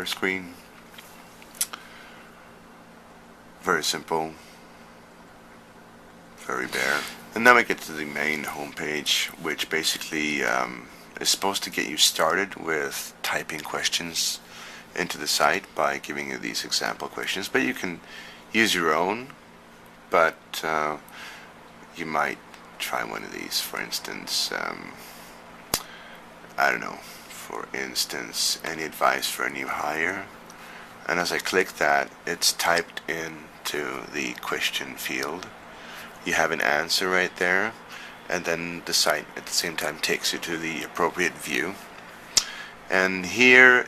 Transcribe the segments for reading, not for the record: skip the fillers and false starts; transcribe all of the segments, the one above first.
bare screen. Very simple, very bare. And then we get to the main homepage, which basically is supposed to get you started with typing questions into the site by giving you these example questions, but you can use your own, but you might try one of these. For instance, I don't know, for instance, any advice for a new hire? And as I click that, it's typed into the question field. You have an answer right there, and then the site at the same time takes you to the appropriate view. And here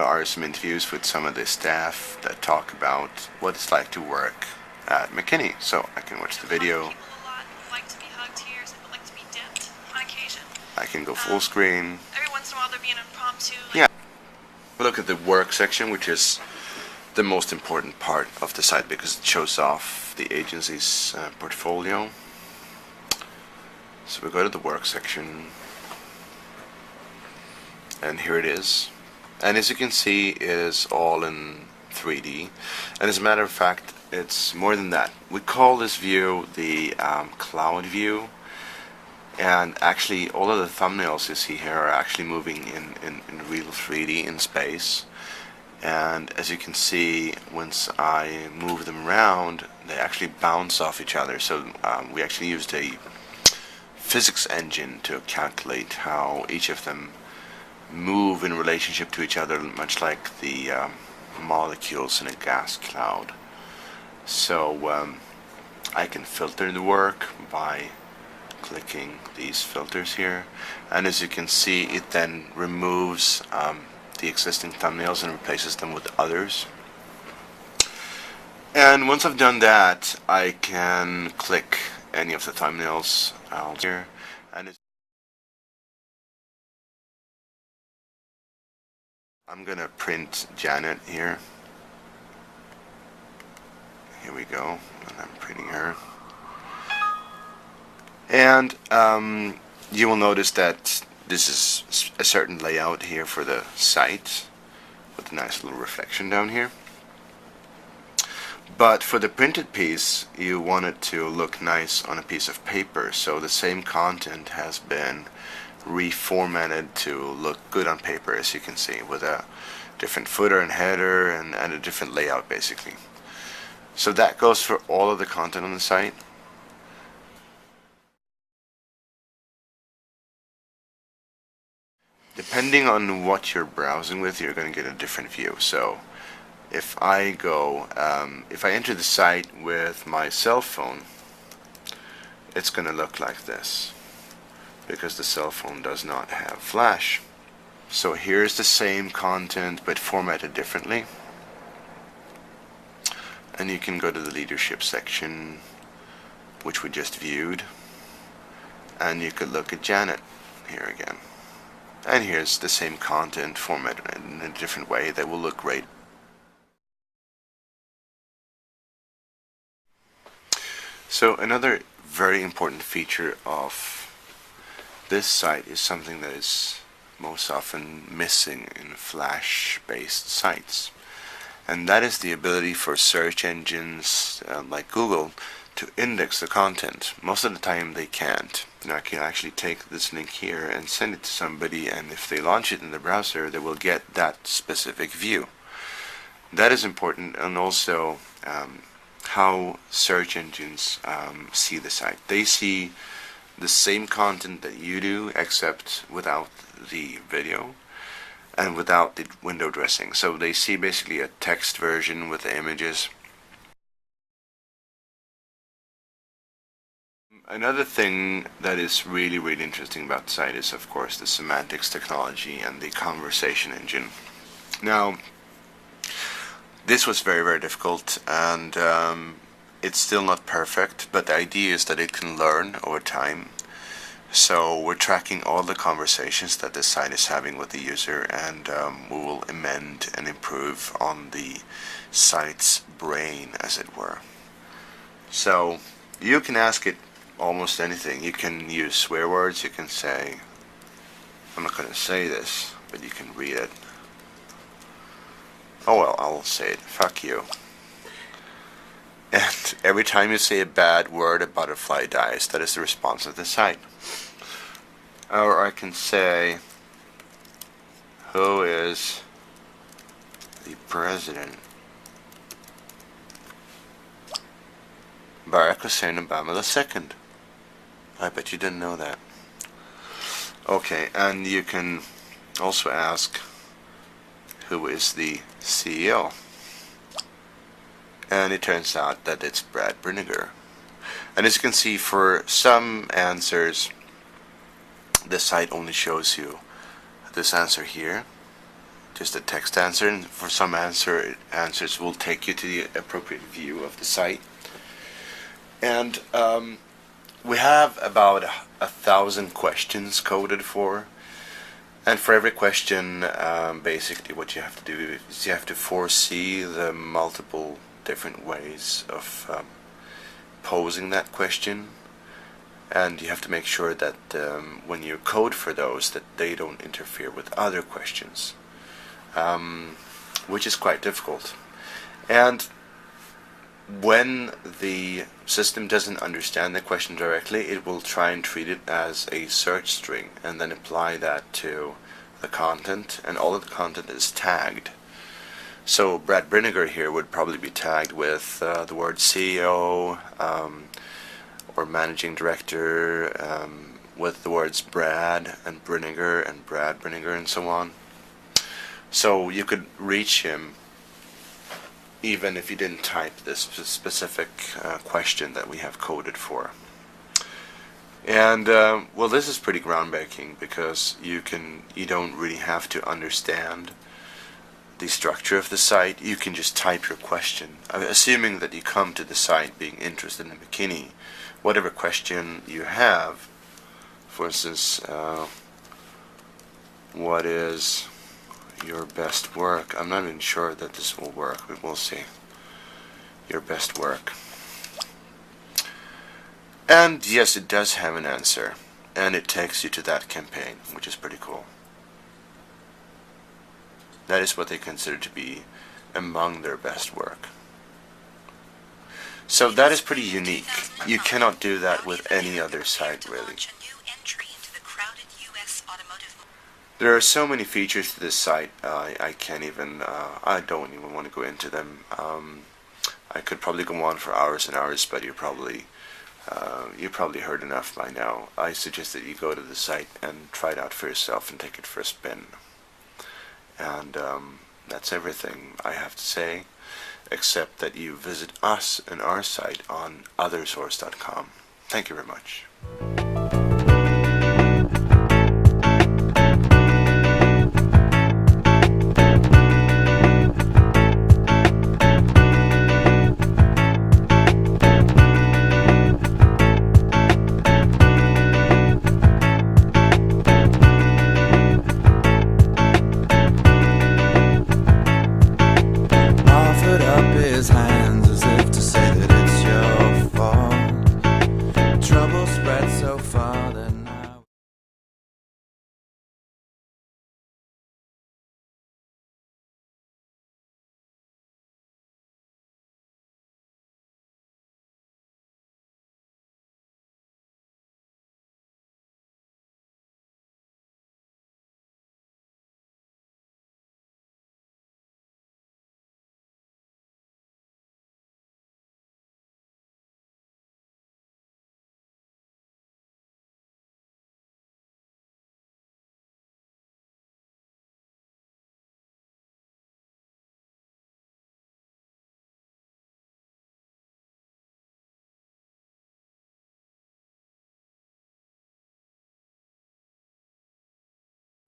are some interviews with some of the staff that talk about what it's like to work at McKinney. So I can watch the video. People a lot like to be hugged here, some people like to be dipped on occasion. I can go full screen. Every once in a while there'll be an impromptu. Yeah. Look at the work section, which is the most important part of the site because it shows off the agency's portfolio. So we go to the work section, and here it is. And as you can see, it is all in 3D. And as a matter of fact, it's more than that. We call this view the cloud view. And actually, all of the thumbnails you see here are actually moving in real 3D in space. And as you can see, once I move them around, they actually bounce off each other. So we actually used a physics engine to calculate how each of them move in relationship to each other, much like the molecules in a gas cloud. So I can filter the work by clicking these filters here, and as you can see, it then removes the existing thumbnails and replaces them with others. And once I've done that, I can click any of the thumbnails out here, and I'm gonna print Janet here. Here we go, and I'm printing her. And you will notice that this is a certain layout here for the site with a nice little reflection down here. But for the printed piece, you want it to look nice on a piece of paper, so the same content has been reformatted to look good on paper, as you can see, with a different footer and header and a different layout basically. So that goes for all of the content on the site. Depending on what you're browsing with, you're going to get a different view. So if I go, if I enter the site with my cell phone, it's going to look like this because the cell phone does not have flash. So here's the same content but formatted differently. And you can go to the leadership section, which we just viewed, and you could look at Janet here again. And here's the same content formatted in a different way that will look great. So another very important feature of this site is something that is most often missing in Flash-based sites. And that is the ability for search engines like Google to index the content. Most of the time they can't. Now I can actually take this link here and send it to somebody, and if they launch it in the browser, they will get that specific view. That is important, and also how search engines see the site. They see the same content that you do, except without the video and without the window dressing. So they see basically a text version with the images. Another thing that is really interesting about the site is, of course, the semantics technology and the conversation engine. Now, this was very difficult, and it's still not perfect, but the idea is that it can learn over time. So we're tracking all the conversations that the site is having with the user, and we will amend and improve on the site's brain, as it were. So you can ask it almost anything. You can use swear words. You can say, I'm not going to say this, but you can read it. Oh well, I'll say it. Fuck you. And every time you say a bad word, a butterfly dies. That is the response of the site. Or I can say, who is the president? Barack Hussein Obama II. I bet you didn't know that. Okay, and you can also ask, who is the CEO? And it turns out that it's Brad Brinegar. And as you can see, for some answers, the site only shows you this answer here, just a text answer, and for some answers will take you to the appropriate view of the site. And we have about 1,000 questions coded for, and for every question, basically what you have to do is you have to foresee the multiple different ways of posing that question, and you have to make sure that when you code for those, that they don't interfere with other questions, which is quite difficult. And when the system doesn't understand the question directly, it will try and treat it as a search string and then apply that to the content, and all of the content is tagged. So Brad Brinegar here would probably be tagged with the word CEO, or managing director, with the words Brad and Brinegar and Brad Brinegar and so on. So you could reach him even if you didn't type this specific question that we have coded for. And well, this is pretty groundbreaking because you don't really have to understand the structure of the site. You can just type your question. Assuming that you come to the site being interested in McKinney, whatever question you have, for instance, what is your best work? I'm not even sure that this will work, but we'll see. Your best work. And yes, it does have an answer, and it takes you to that campaign, which is pretty cool. That is what they consider to be among their best work. So that is pretty unique. You cannot do that with any other site, really. There are so many features to this site, I don't even want to go into them. I could probably go on for hours and hours, but you probably heard enough by now. I suggest that you go to the site and try it out for yourself and take it for a spin. And that's everything I have to say, except that you visit us and our site on othersource.com. Thank you very much.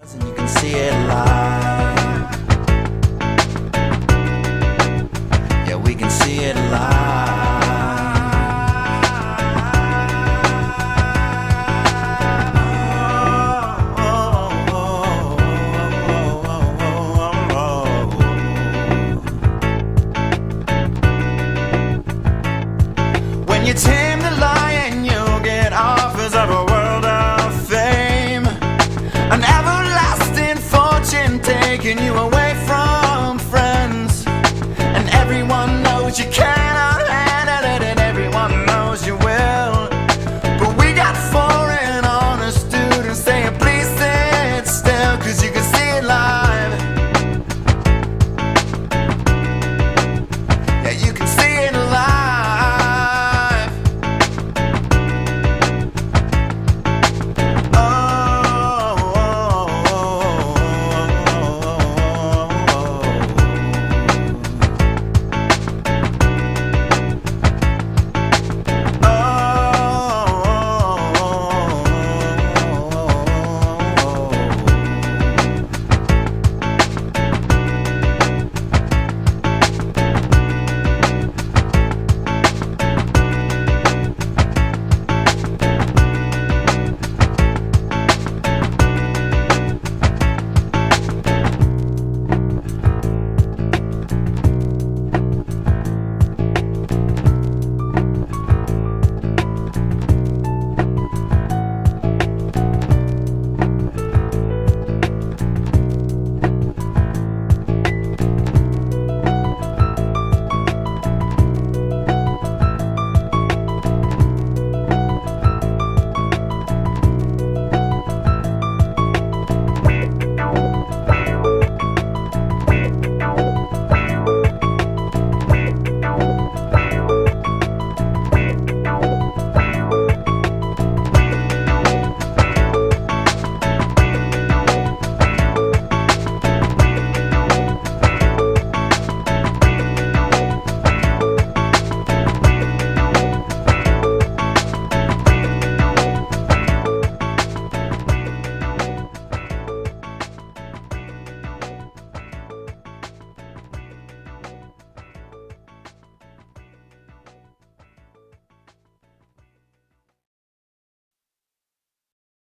And you can see it live. Yeah, we can see it live. When you take